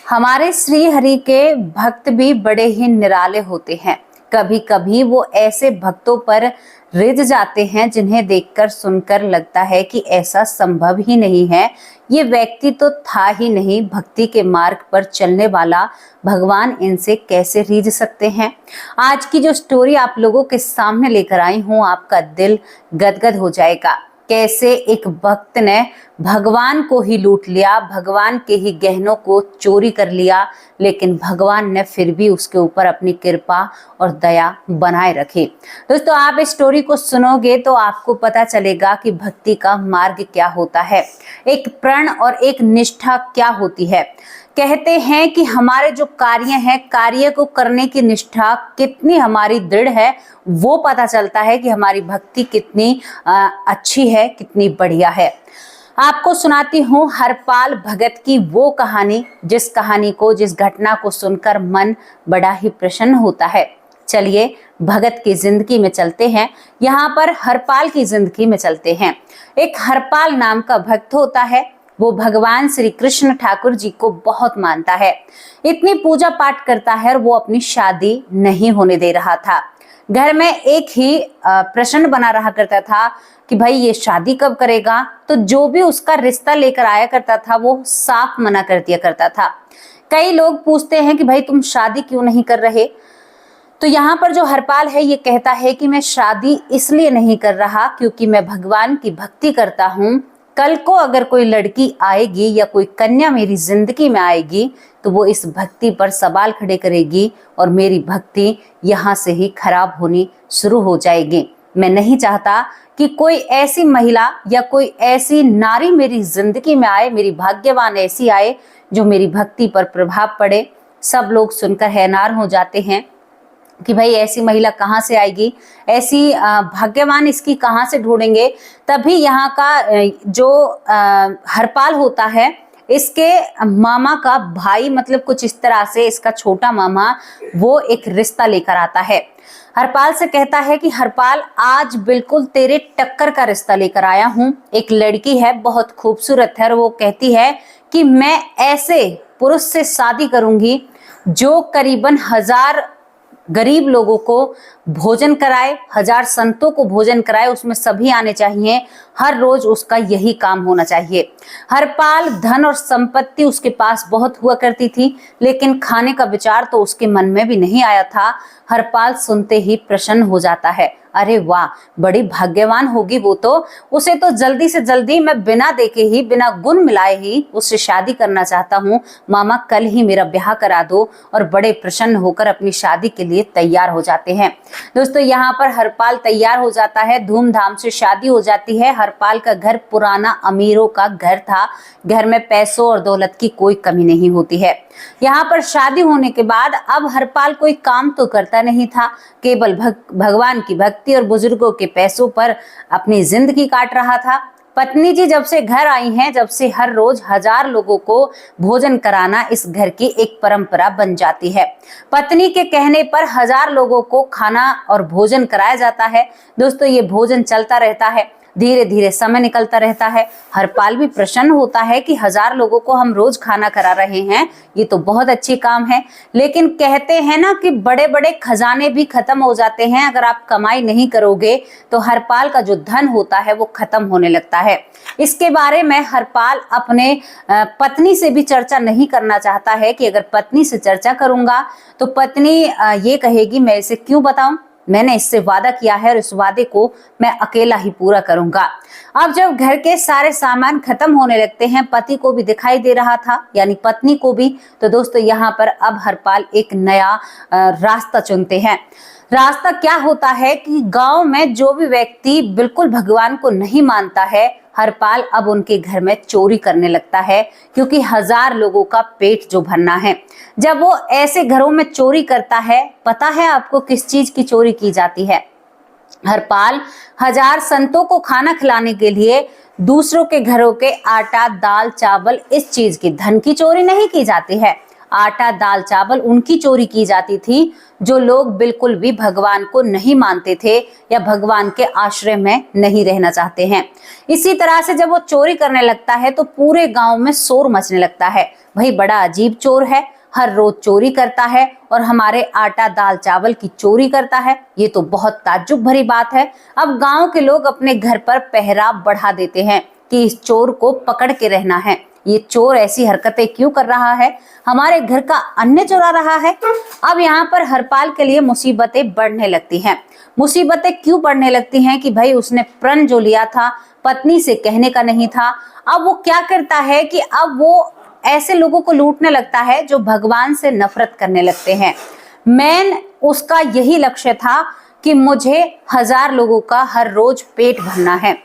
हमारे श्री हरि के भक्त भी बड़े ही निराले होते हैं। कभी कभी वो ऐसे भक्तों पर रिझ जाते हैं जिन्हें देखकर सुनकर लगता है कि ऐसा संभव ही नहीं है, ये व्यक्ति तो था ही नहीं, भक्ति के मार्ग पर चलने वाला, भगवान इनसे कैसे रिझ सकते हैं। आज की जो स्टोरी आप लोगों के सामने लेकर आई हूँ, आपका दिल गदगद हो जाएगा। कैसे एक भक्त ने भगवान को ही लूट लिया, भगवान के ही गहनों को चोरी कर लिया, लेकिन भगवान ने फिर भी उसके ऊपर अपनी कृपा और दया बनाए रखी। दोस्तों, आप इस स्टोरी को सुनोगे तो आपको पता चलेगा कि भक्ति का मार्ग क्या होता है, एक प्रण और एक निष्ठा क्या होती है। कहते हैं कि हमारे जो कार्य हैं, कार्य को करने की निष्ठा कितनी हमारी दृढ़ है, वो पता चलता है कि हमारी भक्ति कितनी अच्छी है, कितनी बढ़िया है। आपको सुनाती हूँ हरपाल भगत की वो कहानी, जिस कहानी को, जिस घटना को सुनकर मन बड़ा ही प्रसन्न होता है। चलिए भगत की जिंदगी में चलते हैं, यहाँ पर हरपाल की जिंदगी में चलते हैं। एक हरपाल नाम का भक्त होता है, वो भगवान श्री कृष्ण ठाकुर जी को बहुत मानता है, इतनी पूजा पाठ करता है और वो अपनी शादी नहीं होने दे रहा था। घर में एक ही प्रश्न बना रहा करता था कि भाई ये शादी कब करेगा। तो जो भी उसका रिश्ता लेकर आया करता था वो साफ मना कर दिया करता था। कई लोग पूछते हैं कि भाई तुम शादी क्यों नहीं कर रहे, तो यहाँ पर जो हरपाल है ये कहता है कि मैं शादी इसलिए नहीं कर रहा क्योंकि मैं भगवान की भक्ति करता हूँ। कल को अगर कोई लड़की आएगी या कोई कन्या मेरी जिंदगी में आएगी तो वो इस भक्ति पर सवाल खड़े करेगी और मेरी भक्ति यहाँ से ही खराब होनी शुरू हो जाएगी। मैं नहीं चाहता कि कोई ऐसी महिला या कोई ऐसी नारी मेरी जिंदगी में आए, मेरी भाग्यवान ऐसी आए जो मेरी भक्ति पर प्रभाव पड़े। सब लोग सुनकर हैरान हो जाते हैं कि भाई ऐसी महिला कहाँ से आएगी, ऐसी भाग्यवान इसकी कहाँ से ढूंढेंगे। तभी यहाँ का जो हरपाल होता है, इसके मामा का भाई, मतलब कुछ इस तरह से इसका छोटा मामा, वो एक रिश्ता लेकर आता है। हरपाल से कहता है कि हरपाल आज बिल्कुल तेरे टक्कर का रिश्ता लेकर आया हूँ। एक लड़की है, बहुत खूबसूरत है, और वो कहती है कि मैं ऐसे पुरुष से शादी करूंगी जो करीबन 1000 गरीब लोगों को भोजन कराए, 1000 संतों को भोजन कराए, उसमें सभी आने चाहिए, हर रोज उसका यही काम होना चाहिए। हरपाल धन और संपत्ति उसके पास बहुत हुआ करती थी, लेकिन खाने का विचार तो उसके मन में भी नहीं आया था। हरपाल सुनते ही प्रसन्न हो जाता है, अरे वाह, बड़ी भाग्यवान होगी वो तो, उसे तो जल्दी से जल्दी मैं बिना देखे ही, बिना गुण मिलाए ही उससे शादी करना चाहता हूँ। मामा कल ही मेरा ब्याह करा दो। और बड़े प्रसन्न होकर अपनी शादी के लिए तैयार हो जाते हैं। दोस्तों, यहाँ पर हरपाल तैयार हो जाता है, धूमधाम से शादी हो जाती है। हरपाल का घर पुराना अमीरों का घर था, घर में पैसों और दौलत की कोई कमी नहीं होती है। यहाँ पर शादी होने के बाद अब हरपाल कोई काम तो करता नहीं था, केवल भगवान की भक्ति और बुजुर्गों के पैसों पर अपनी जिंदगी काट रहा था। पत्नी जी जब से घर आई हैं, जब से हर रोज 1000 लोगों को भोजन कराना इस घर की एक परंपरा बन जाती है। पत्नी के कहने पर 1000 लोगों को खाना और भोजन कराया जाता है। दोस्तों, ये भोजन चलता रहता है, धीरे धीरे समय निकलता रहता है। हरपाल भी प्रसन्न होता है कि 1000 लोगों को हम रोज खाना करा रहे हैं, ये तो बहुत अच्छी काम है। लेकिन कहते हैं ना कि बड़े बड़े खजाने भी खत्म हो जाते हैं, अगर आप कमाई नहीं करोगे तो हरपाल का जो धन होता है वो खत्म होने लगता है। इसके बारे में हरपाल अपने पत्नी से भी चर्चा नहीं करना चाहता है कि अगर पत्नी से चर्चा करूंगा तो पत्नी ये कहेगी मैं इसे क्यों बताऊं, मैंने इससे वादा किया है और इस वादे को मैं अकेला ही पूरा करूंगा। अब जब घर के सारे सामान खत्म होने लगते हैं, पति को भी दिखाई दे रहा था, यानी पत्नी को भी, तो दोस्तों यहाँ पर अब हरपाल एक नया रास्ता चुनते हैं। रास्ता क्या होता है कि गांव में जो भी व्यक्ति बिल्कुल भगवान को नहीं मानता है, हरपाल अब उनके घर में चोरी करने लगता है, क्योंकि 1000 लोगों का पेट जो भरना है। जब वो ऐसे घरों में चोरी करता है, पता है आपको किस चीज की चोरी की जाती है? हरपाल 1000 संतों को खाना खिलाने के लिए दूसरों के घरों के आटा, दाल, चावल, इस चीज की, धन की चोरी नहीं की जाती है। आटा, दाल, चावल उनकी चोरी की जाती थी जो लोग बिल्कुल भी भगवान को नहीं मानते थे या भगवान के आश्रय में नहीं रहना चाहते हैं। इसी तरह से जब वो चोरी करने लगता है तो पूरे गांव में शोर मचने लगता है। भाई बड़ा अजीब चोर है, हर रोज चोरी करता है और हमारे आटा दाल चावल की चोरी करता है। ये तो बहुत ताज्जुब भरी बात है। अब गांव के लोग अपने घर पर पहरा बढ़ा देते हैं कि इस चोर को पकड़ के रहना है। ये चोर ऐसी हरकतें क्यों कर रहा है, हमारे घर का अन्न चुरा रहा है। अब यहाँ पर हरपाल के लिए मुसीबतें बढ़ने लगती हैं। मुसीबतें क्यों बढ़ने लगती हैं कि भाई उसने प्रण जो लिया था पत्नी से कहने का नहीं था। अब वो क्या करता है कि अब वो ऐसे लोगों को लूटने लगता है जो भगवान से नफरत करने लगते हैं। मेन उसका यही लक्ष्य था कि मुझे 1000 लोगों का हर रोज पेट भरना है।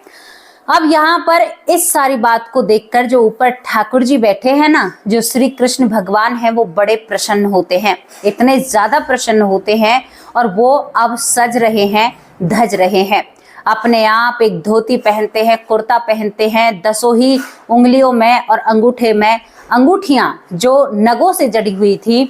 अब यहाँ पर इस सारी बात को देखकर जो ऊपर ठाकुर जी बैठे हैं ना, जो श्री कृष्ण भगवान हैं, वो बड़े प्रसन्न होते हैं, इतने ज्यादा प्रसन्न होते हैं। और वो अब सज रहे हैं, धज रहे हैं, अपने आप एक धोती पहनते हैं, कुर्ता पहनते हैं, 10 ही उंगलियों में और अंगूठे में अंगूठियां जो नगों से जड़ी हुई थी,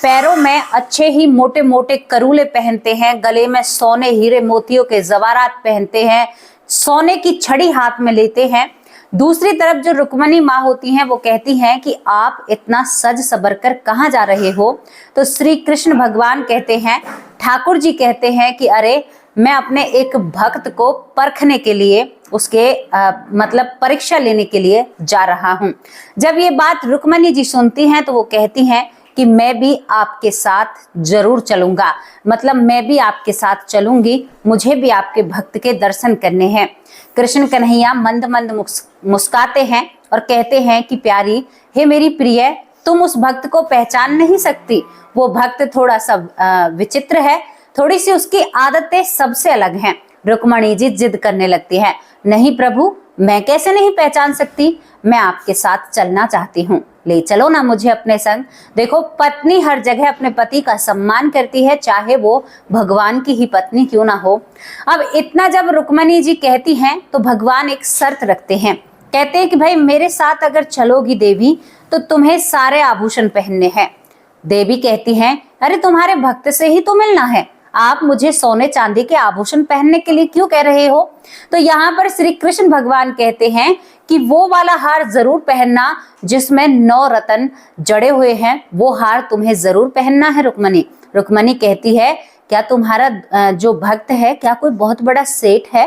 पैरों में अच्छे ही मोटे मोटे करूले पहनते हैं, गले में सोने हीरे मोतियों के जवारात पहनते हैं, सोने की छड़ी हाथ में लेते हैं। दूसरी तरफ जो रुक्मणी माँ होती हैं वो कहती हैं कि आप इतना सज सबर कर कहाँ जा रहे हो। तो श्री कृष्ण भगवान कहते हैं, ठाकुर जी कहते हैं कि अरे मैं अपने एक भक्त को परखने के लिए, उसके मतलब परीक्षा लेने के लिए जा रहा हूँ। जब ये बात रुक्मणी जी सुनती हैं तो वो कहती हैं कि मैं भी आपके साथ जरूर चलूंगा, मतलब मैं भी आपके साथ चलूंगी, मुझे भी आपके भक्त के दर्शन करने हैं। कृष्ण कन्हैया मंद मंद मुस्काते हैं और कहते हैं कि प्यारी, हे मेरी प्रिय, तुम उस भक्त को पहचान नहीं सकती। वो भक्त थोड़ा सा विचित्र है, थोड़ी सी उसकी आदतें सबसे अलग हैं। रुक्मणी जी जिद करने लगती है, नहीं प्रभु, मैं कैसे नहीं पहचान सकती, मैं आपके साथ चलना चाहती हूँ, ले चलो ना मुझे अपने संग। देखो, पत्नी हर जगह अपने पति का सम्मान करती है, चाहे वो भगवान की ही पत्नी क्यों ना हो। अब इतना जब रुक्मणी जी कहती हैं तो भगवान एक शर्त रखते हैं, कहते हैं कि भाई मेरे साथ अगर चलोगी देवी तो तुम्हें सारे आभूषण पहनने हैं। देवी कहती हैं, अरे तुम्हारे भक्त से ही तो मिलना है, आप मुझे सोने चांदी के आभूषण पहनने के लिए क्यों कह रहे हो। तो यहाँ पर श्री कृष्ण भगवान कहते हैं कि वो वाला हार जरूर पहनना जिसमें 9 रत्न जड़े हुए हैं, वो हार तुम्हें जरूर पहनना है रुक्मणी। रुक्मणी कहती है, क्या तुम्हारा जो भक्त है क्या कोई बहुत बड़ा सेठ है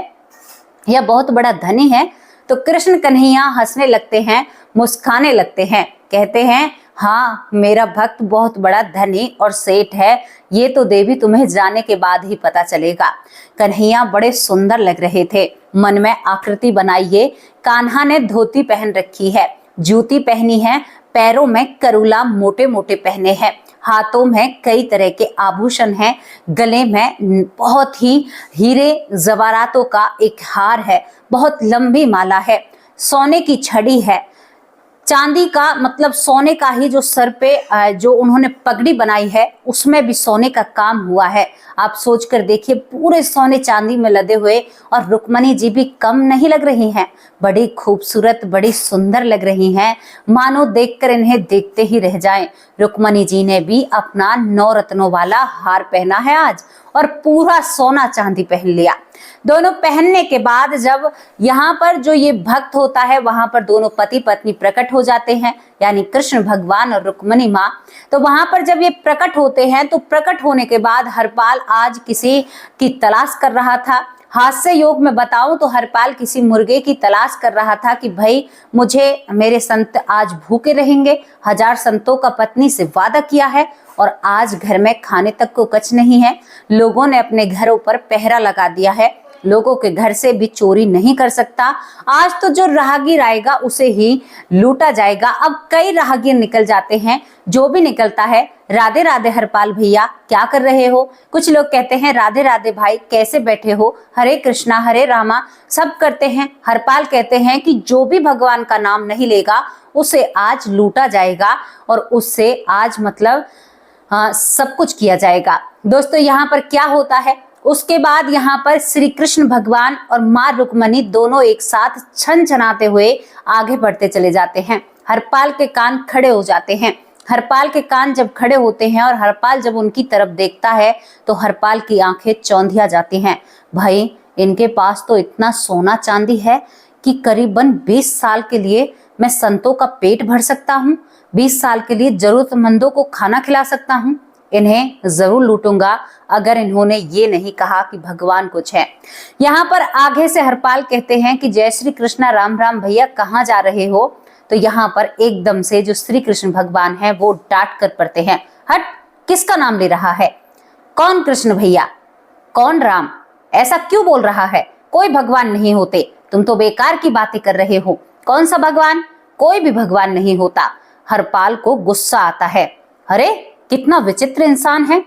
या बहुत बड़ा धनी है। तो कृष्ण कन्हैया हंसने लगते हैं, मुस्काने लगते हैं, कहते हैं, हाँ मेरा भक्त बहुत बड़ा धनी और सेठ है, ये तो देवी तुम्हें जाने के बाद ही पता चलेगा। कन्हैया बड़े सुंदर लग रहे थे, मन में आकृति बनाइए, कान्हा ने धोती पहन रखी है, जूती पहनी है, पैरों में करूला मोटे मोटे पहने हैं, हाथों में कई तरह के आभूषण हैं, गले में बहुत ही हीरे जवारातों का एक हार है, बहुत लंबी माला है, सोने की छड़ी है, चांदी का मतलब सोने का ही जो सर पे जो उन्होंने पगड़ी बनाई है उसमें भी सोने का काम हुआ है। आप सोच कर देखिए, पूरे सोने चांदी में लदे हुए, और रुक्मणी जी भी कम नहीं लग रही हैं, बड़ी खूबसूरत बड़ी सुंदर लग रही हैं, मानो देखकर इन्हें देखते ही रह जाएं। रुक्मणी जी ने भी अपना 9 रत्नों वाला हार पहना है आज, और पूरा सोना चांदी पहन लिया। दोनों पहनने के बाद जब यहाँ पर जो ये भक्त होता है वहां पर दोनों पति पत्नी प्रकट हो जाते हैं, यानी कृष्ण भगवान और रुक्मणी माँ। तो वहां पर जब ये प्रकट होते हैं तो प्रकट होने के बाद हरपाल आज किसी की तलाश कर रहा था। हास्य योग में बताऊं तो हरपाल किसी मुर्गे की तलाश कर रहा था कि भाई मुझे मेरे संत आज भूखे रहेंगे, 1000 संतों का पत्नी से वादा किया है और आज घर में खाने तक को कच नहीं है। लोगों ने अपने घरों पर पहरा लगा दिया है, लोगों के घर से भी चोरी नहीं कर सकता। आज तो जो राहगीर आएगा उसे ही लूटा जाएगा। अब कई राहगीर निकल जाते हैं, जो भी निकलता है, राधे राधे हरपाल भैया क्या कर रहे हो। कुछ लोग कहते हैं राधे राधे भाई कैसे बैठे हो, हरे कृष्णा हरे रामा सब करते हैं। हरपाल कहते हैं कि जो भी भगवान का नाम नहीं लेगा उसे आज लूटा जाएगा और उससे आज मतलब सब कुछ किया जाएगा। दोस्तों यहाँ पर क्या होता है, उसके बाद यहाँ पर श्री कृष्ण भगवान और माँ रुक्मणी दोनों एक साथ छनछनाते हुए आगे बढ़ते चले जाते हैं। हरपाल के कान खड़े हो जाते हैं। हरपाल के कान जब खड़े होते हैं और हरपाल जब उनकी तरफ देखता है तो हरपाल की आंखें चौंधिया जाती हैं। भाई इनके पास तो इतना सोना चांदी है कि करीबन 20 साल के लिए मैं संतों का पेट भर सकता हूँ। 20 साल के लिए जरूरतमंदों को खाना खिला सकता हूँ। इन्हें जरूर लूटूंगा अगर इन्होंने ये नहीं कहा कि भगवान कुछ है। यहाँ पर आगे से हरपाल कहते हैं कि जय श्री कृष्णा, राम राम भैया, कहाँ जा रहे हो? तो यहाँ पर एकदम से जो श्री कृष्ण भगवान है वो डांट कर पड़ते हैं, हट, किसका नाम ले रहा है? कौन कृष्ण भैया, कौन राम? ऐसा क्यों बोल रहा है? कोई भगवान नहीं होते, तुम तो बेकार की बातें कर रहे हो। कौन सा भगवान? कोई भी भगवान नहीं होता। हरपाल को गुस्सा आता है, अरे कितना विचित्र इंसान है,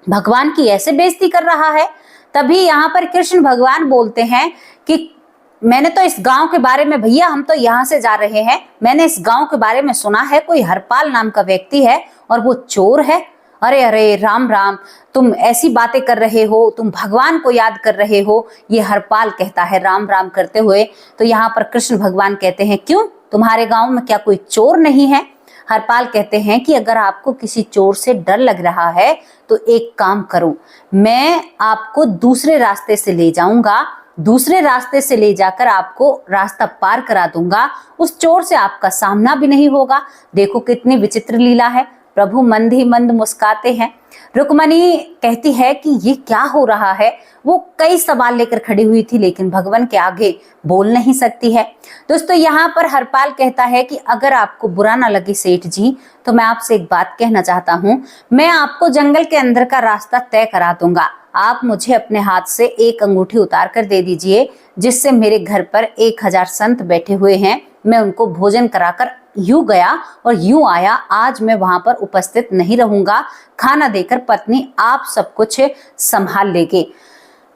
भगवान की ऐसे बेइज्जती कर रहा है। तभी यहाँ पर कृष्ण भगवान बोलते हैं कि मैंने तो इस गांव के बारे में, भैया हम तो यहाँ से जा रहे हैं, मैंने इस गांव के बारे में सुना है, कोई हरपाल नाम का व्यक्ति है और वो चोर है। अरे अरे राम राम, तुम ऐसी बातें कर रहे हो, तुम भगवान को याद कर रहे हो, ये हरपाल कहता है राम राम करते हुए। तो यहाँ पर कृष्ण भगवान कहते हैं, क्यों, तुम्हारे गांव में क्या कोई चोर नहीं है? हरपाल कहते हैं कि अगर आपको किसी चोर से डर लग रहा है तो एक काम करो, मैं आपको दूसरे रास्ते से ले जाऊंगा, दूसरे रास्ते से ले जाकर आपको रास्ता पार करा दूंगा, उस चोर से आपका सामना भी नहीं होगा। देखो कितनी विचित्र लीला है। प्रभु मंद ही मंद मुस्काते हैं। रुक्मणी कहती है कि ये क्या हो रहा है। वो कई सवाल लेकर खड़ी हुई थी लेकिन भगवान के आगे बोल नहीं सकती है। दोस्तों यहाँ पर हरपाल कहता है कि अगर आपको बुरा ना लगे सेठ जी, तो मैं आपसे एक बात कहना चाहता हूँ, मैं आपको जंगल के अंदर का रास्ता तय करा दूंगा। आप मुझे अपने हाथ से एक अंगूठी उतार कर दे दीजिए, जिससे मेरे घर पर 1000 संत बैठे हुए हैं, मैं उनको भोजन कराकर यूं गया और यूं आया, आज मैं वहां पर उपस्थित नहीं रहूंगा, खाना देकर पत्नी आप सब कुछ संभाल लेंगे।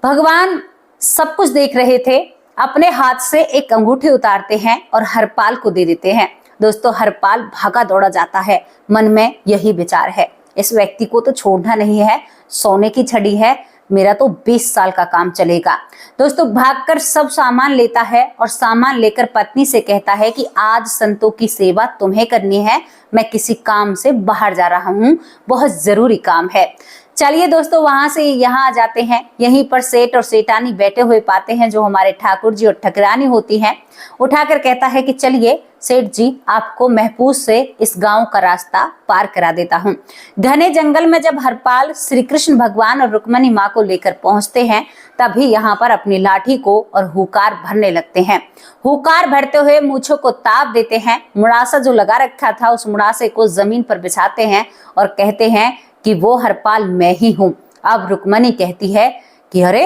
भगवान सब कुछ देख रहे थे, अपने हाथ से एक अंगूठी उतारते हैं और हरपाल को दे देते हैं। दोस्तों हरपाल भागा दौड़ा जाता है, मन में यही विचार है, इस व्यक्ति को तो छोड़ना नहीं है, सोने की छड़ी है, मेरा तो 20 साल का काम चलेगा। दोस्तों भागकर सब सामान लेता है और सामान लेकर पत्नी से कहता है कि आज संतों की सेवा तुम्हें करनी है, मैं किसी काम से बाहर जा रहा हूँ, बहुत जरूरी काम है। चलिए दोस्तों वहां से यहाँ आ जाते हैं। यहीं पर सेठ और सेठानी बैठे हुए पाते हैं, जो हमारे ठाकुर जी और ठकरानी होती हैं। उठाकर कहता है कि चलिए सेठ जी, आपको महफूज से इस गांव का रास्ता पार करा देता हूँ। घने जंगल में जब हरपाल श्री कृष्ण भगवान और रुक्मणी माँ को लेकर पहुंचते हैं, तभी यहाँ पर अपनी लाठी को और हुकार भरने लगते हैं। हुकार भरते हुए मूंछों को ताप देते हैं, मुड़ासा जो लगा रखा था उस मुड़ासे को जमीन पर बिछाते हैं और कहते हैं कि वो हरपाल मैं ही हूँ। अब रुक्मणी कहती है कि अरे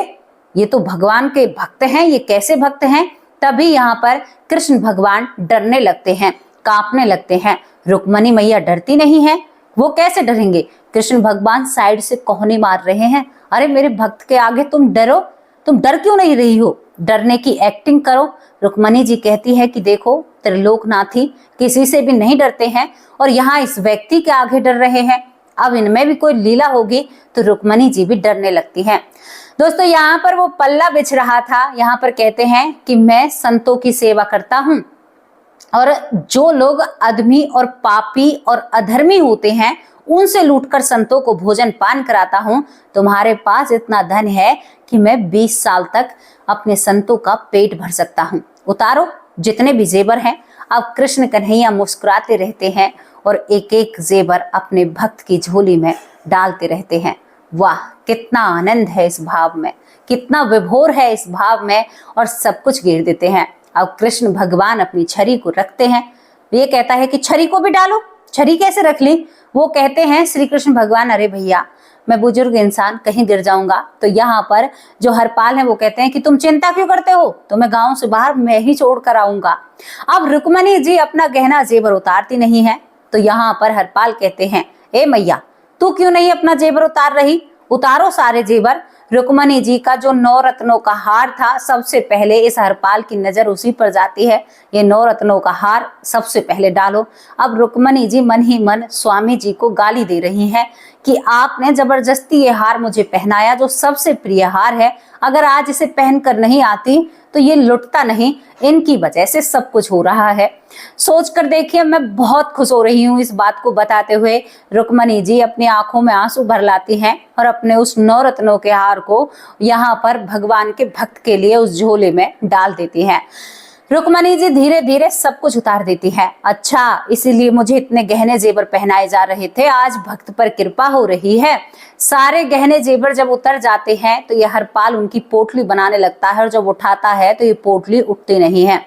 ये तो भगवान के भक्त हैं, ये कैसे भक्त हैं? तभी यहाँ पर कृष्ण भगवान डरने लगते हैं, कांपने लगते हैं। रुक्मणी मैया डरती नहीं है, वो कैसे डरेंगे? कृष्ण भगवान साइड से कोहनी मार रहे हैं, अरे मेरे भक्त के आगे तुम डरो, तुम डर क्यों नहीं रही हो? डरने की एक्टिंग करो। रुक्मणी जी कहती है कि देखो त्रिलोकनाथी किसी से भी नहीं डरते हैं और यहाँ इस व्यक्ति के आगे डर रहे हैं, अब इनमें भी कोई लीला होगी। तो रुक्मणी जी भी डरने लगती हैं। दोस्तों यहाँ पर वो पल्ला बिछ रहा था, यहाँ पर कहते हैं कि मैं संतों की सेवा करता हूँ और जो लोग अधमी और पापी और अधर्मी होते हैं उनसे लूटकर संतों को भोजन पान कराता हूँ। तुम्हारे पास इतना धन है कि मैं 20 साल तक अपने संतों का पेट भर सकता हूँ, उतारो जितने भी जेवर हैं। अब कृष्ण कन्हैया मुस्कुराते रहते हैं और एक एक जेवर अपने भक्त की झोली में डालते रहते हैं। वाह कितना आनंद है इस भाव में, कितना विभोर है इस भाव में, और सब कुछ गिर देते हैं। अब कृष्ण भगवान अपनी छड़ी को रखते हैं, ये कहता है कि छड़ी को भी डालो। छड़ी कैसे रख ली? वो कहते हैं श्री कृष्ण भगवान, अरे भैया मैं बुजुर्ग इंसान, कहीं गिर जाऊंगा। तो यहाँ पर जो हरपाल है वो कहते हैं कि तुम चिंता क्यों करते हो, तो मैं गांव से बाहर मैं ही छोड़ कर आऊंगा। अब रुक्मणी जी अपना गहना जेवर उतारती नहीं है, तो यहाँ पर हरपाल कहते हैं, ए मैया तू क्यों नहीं अपना जेवर उतार रही, उतारो सारे जेवर। रुक्मणी जी का जो 9 रत्नों का हार था, सबसे पहले इस हरपाल की नजर उसी पर जाती है, ये 9 रत्नों का हार सबसे पहले डालो। अब रुक्मणी जी मन ही मन स्वामी जी को गाली दे रही हैं कि आपने जबरदस्ती ये हार मुझे पहनाया, जो सबसे प्रिय हार है, अगर आज इसे पहनकर नहीं आती तो ये लुटता नहीं, इनकी वजह से सब कुछ हो रहा है। सोचकर देखिए मैं बहुत खुश हो रही हूँ इस बात को बताते हुए। रुक्मणी जी अपनी आंखों में आंसू भर लाती हैं और अपने उस 9 रत्नों के हार को यहाँ पर भगवान के भक्त के लिए उस झोले में डाल देती हैं। रुक्मणी जी धीरे धीरे सब कुछ उतार देती है। अच्छा, इसीलिए मुझे इतने गहने जेवर पहनाए जा रहे थे, आज भक्त पर कृपा हो रही है। सारे गहने जेवर जब उतर जाते हैं तो यह हरपाल उनकी पोटली बनाने लगता है और जब उठाता है तो ये पोटली उठती नहीं है।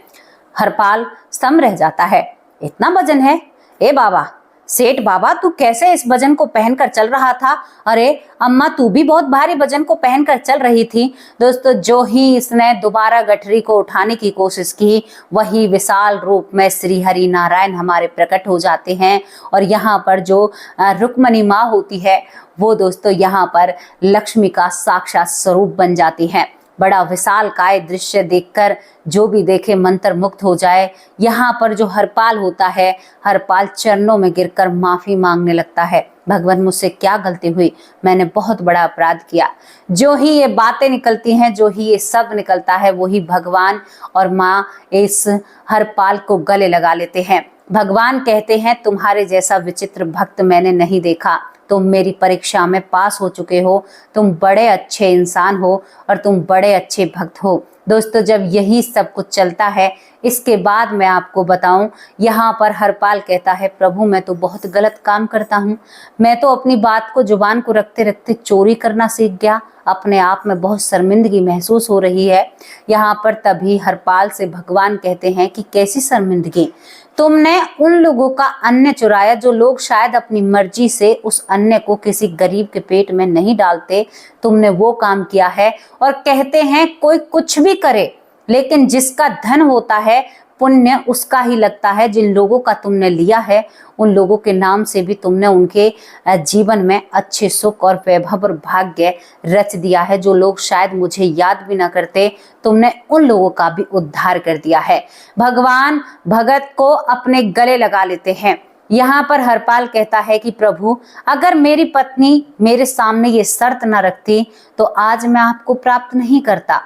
हरपाल सम रह जाता है। इतना वजन है? ए बाबा, सेठ बाबा, तू कैसे इस वजन को पहनकर चल रहा था? अरे अम्मा, तू भी बहुत भारी वजन को पहनकर चल रही थी। दोस्तों, जो ही इसने दोबारा गठरी को उठाने की कोशिश की, वही विशाल रूप में श्री हरि नारायण हमारे प्रकट हो जाते हैं। और यहाँ पर जो रुक्मणी माँ होती है, वो दोस्तों यहाँ पर लक्ष्मी का साक्षात स्वरूप बन जाती है। बड़ा विशाल काय दृश्य देखकर जो भी देखे मंत्र मुक्त हो जाए। यहाँ पर जो हरपाल होता है, हरपाल चरणों में गिरकर माफी मांगने लगता है। भगवान, मुझसे क्या गलती हुई? मैंने बहुत बड़ा अपराध किया। जो ही ये बातें निकलती हैं, जो ही ये सब निकलता है, वही भगवान और माँ इस हरपाल को गले लगा लेते हैं। भगवान कहते हैं, तुम्हारे जैसा विचित्र भक्त मैंने नहीं देखा। तुम मेरी परीक्षा में पास हो चुके हो, तुम बड़े अच्छे इंसान हो और तुम बड़े अच्छे भक्त हो। दोस्तों, जब यही सब कुछ चलता है, इसके बाद मैं आपको बताऊं, यहाँ पर हरपाल कहता है, प्रभु मैं तो बहुत गलत काम करता हूँ। मैं तो अपनी बात को जुबान को रखते रखते चोरी करना सीख गया। अपने आप में बहुत शर्मिंदगी महसूस हो रही है। यहाँ पर तभी हरपाल से भगवान कहते हैं कि कैसी शर्मिंदगी? तुमने उन लोगों का अन्न चुराया जो लोग शायद अपनी मर्जी से उस अन्न को किसी गरीब के पेट में नहीं डालते। तुमने वो काम किया है। और कहते हैं कोई कुछ भी करे, लेकिन जिसका धन होता है पुण्य उसका ही लगता है। जिन लोगों का तुमने लिया है, उन लोगों के नाम से भी तुमने उनके जीवन में अच्छे सुख और वैभव और भाग्य रच दिया है। जो लोग शायद मुझे याद भी ना करते, तुमने उन लोगों का भी उद्धार कर दिया है। भगवान भगत को अपने गले लगा लेते हैं। यहाँ पर हरपाल कहता है कि प्रभु, अगर मेरी पत्नी मेरे सामने ये शर्त ना रखती तो आज मैं आपको प्राप्त नहीं करता।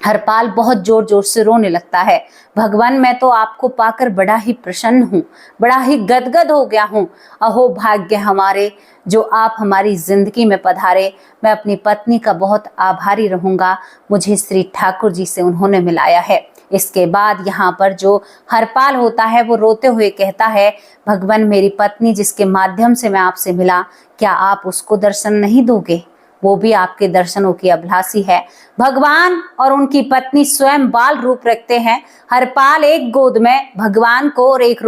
हरपाल बहुत जोर जोर से रोने लगता है। भगवान, मैं तो आपको पाकर बड़ा ही प्रसन्न हूँ, बड़ा ही गदगद हो गया हूँ। अहो भाग्य हमारे, जो आप हमारी जिंदगी में पधारे। मैं अपनी पत्नी का बहुत आभारी रहूंगा। मुझे श्री ठाकुर जी से उन्होंने मिलाया है। इसके बाद यहाँ पर जो हरपाल होता है, वो रोते हुए कहता है, भगवान मेरी पत्नी जिसके माध्यम से मैं आपसे मिला, क्या आप उसको दर्शन नहीं दोगे? वो भी आपके दर्शनों की अभिलाषी है। भगवान और उनकी पत्नी स्वयं बाल रूप रखते हैं। हरपाल एक गोद में भगवान को और एक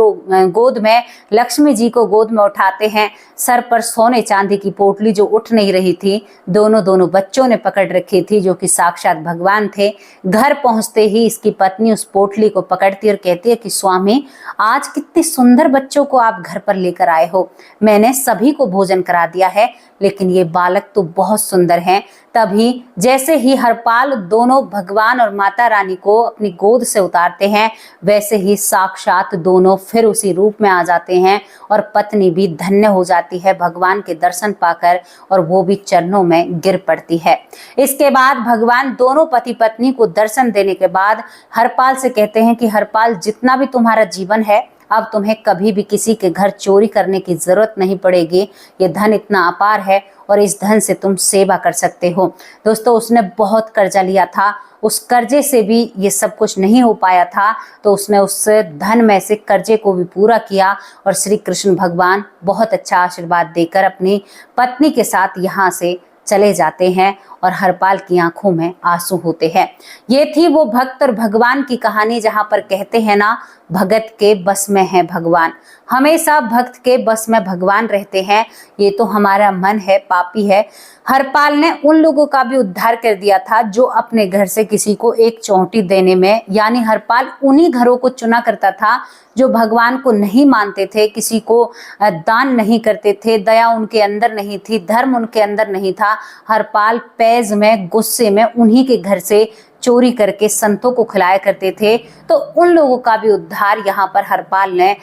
गोद में लक्ष्मी जी को गोद में उठाते हैं। सर पर सोने चांदी की पोटली जो उठ नहीं रही थी, दोनों बच्चों ने पकड़ रखी थी, जो कि साक्षात भगवान थे। घर पहुंचते ही इसकी पत्नी उस पोटली को पकड़ती और कहती है कि स्वामी, आज कितने सुंदर बच्चों को आप घर पर लेकर आए हो। मैंने सभी को भोजन करा दिया है, लेकिन ये बालक तो बहुत सुंदर हैं। तभी जैसे ही हरपाल दोनों भगवान और माता रानी को अपनी गोद से उतारते हैं, वैसे ही साक्षात दोनों फिर उसी रूप में आ जाते हैं और पत्नी भी धन्य हो जाती है भगवान के दर्शन पाकर, और वो भी चरणों में गिर पड़ती है। इसके बाद भगवान दोनों पति पत्नी को दर्शन देने के बाद हरपाल से कहते हैं कि हरपाल, जितना भी तुम्हारा जीवन है, अब तुम्हें कभी भी किसी के घर चोरी करने की जरूरत नहीं पड़ेगी। ये धन इतना अपार है और इस धन से तुम सेवा कर सकते हो। दोस्तों, उसने बहुत कर्जा लिया था, उस कर्जे से भी ये सब कुछ नहीं हो पाया था, तो उसने उस धन में से कर्जे को भी पूरा किया और श्री कृष्ण भगवान बहुत अच्छा आशीर्वाद देकर अपनी पत्नी के साथ यहाँ से चले जाते हैं और हरपाल की आंखों में आंसू होते हैं। ये थी वो भक्त और भगवान की कहानी, जहां पर कहते हैं ना, भगत के बस में है भगवान। हमेशा भक्त के बस में भगवान रहते हैं। ये तो हमारा मन है, पापी है। हरपाल ने उन लोगों का भी उद्धार कर दिया था जो अपने घर से किसी को एक चौंटी देने में, यानी हरपाल उन्हीं घरों को चुना करता था जो भगवान को नहीं मानते थे, किसी को दान नहीं करते थे, दया उनके अंदर नहीं थी, धर्म उनके अंदर नहीं था। हरपाल पैज में, गुस्से में उन्हीं के घर से चोरी करके संतों को खिलाया करते थे। तो उन लोगों का भी उद्धार यहाँ पर हरपाल ने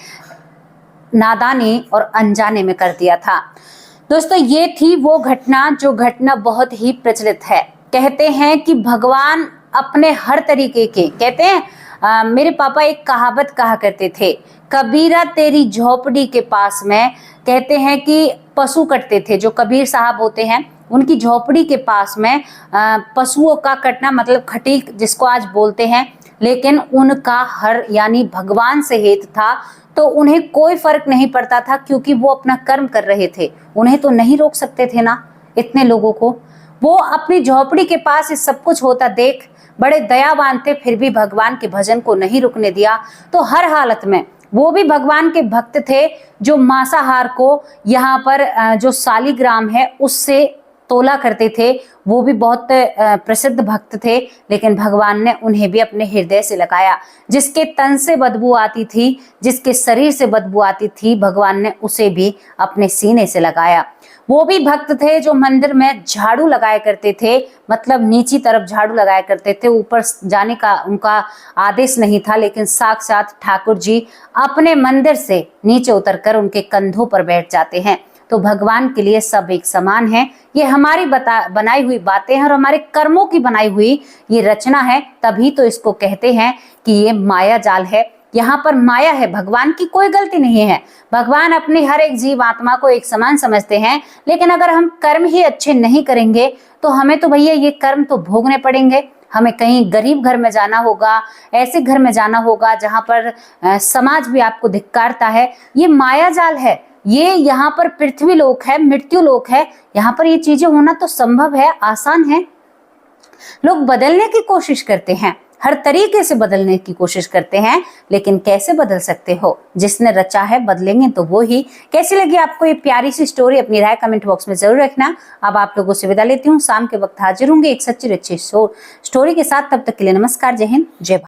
नादानी और अनजाने में कर दिया था। दोस्तों, ये थी वो घटना जो घटना बहुत ही प्रचलित है। कहते हैं कि भगवान अपने हर तरीके के, कहते हैं मेरे पापा एक कहावत कहा करते थे, कबीरा तेरी झोपड़ी के पास में, कहते हैं कि पशु कटते थे। जो कबीर साहब होते हैं, उनकी झोपड़ी के पास में पशुओं का कटना, मतलब खटीक जिसको आज बोलते हैं, लेकिन उनका हर यानी भगवान से हेत था, तो उन्हें कोई फर्क नहीं पड़ता था क्योंकि वो अपना कर्म कर रहे थे। उन्हें तो नहीं रोक सकते थे ना इतने लोगों को। वो अपनी झोपड़ी के पास ये सब कुछ होता देख बड़े दयावान थे, फिर भी भगवान के भजन को नहीं रुकने दिया। तो हर हालत में वो भी भगवान के भक्त थे, जो मांसाहार को यहाँ पर जो शालिग्राम है उससे तोला करते थे। वो भी बहुत प्रसिद्ध भक्त थे, लेकिन भगवान ने उन्हें भी अपने हृदय से लगाया। जिसके तन से बदबू आती थी, जिसके शरीर से बदबू आती थी, भगवान ने उसे भी अपने सीने से लगाया। वो भी भक्त थे जो मंदिर में झाड़ू लगाया करते थे, मतलब नीची तरफ झाड़ू लगाया करते थे, ऊपर जाने का उनका आदेश नहीं था, लेकिन साक्षात ठाकुर जी अपने मंदिर से नीचे उतरकर उनके कंधों पर बैठ जाते हैं। तो भगवान के लिए सब एक समान है। ये हमारी बनाई हुई बातें हैं और हमारे कर्मों की बनाई हुई ये रचना है, तभी तो इसको कहते हैं कि ये माया जाल है। यहाँ पर माया है, भगवान की कोई गलती नहीं है। भगवान अपनी हर एक जीव आत्मा को एक समान समझते हैं, लेकिन अगर हम कर्म ही अच्छे नहीं करेंगे तो हमें तो भैया ये कर्म तो भोगने पड़ेंगे। हमें कहीं गरीब घर में जाना होगा, ऐसे घर में जाना होगा जहां पर समाज भी आपको धिक्कारता है। ये माया जाल है, ये यहाँ पर पृथ्वी लोक है, मृत्यु लोक है। यहाँ पर ये चीजें होना तो संभव है, आसान है। लोग बदलने की कोशिश करते हैं, हर तरीके से बदलने की कोशिश करते हैं, लेकिन कैसे बदल सकते हो? जिसने रचा है बदलेंगे तो वो ही। कैसी लगी आपको ये प्यारी सी स्टोरी? अपनी राय कमेंट बॉक्स में जरूर रखना। अब आप लोगों से विदा लेती हूँ, शाम के वक्त हाजिर होंगे एक सच्ची अच्छी स्टोरी के साथ। तब तक के लिए नमस्कार, जय हिंद, जय भारत।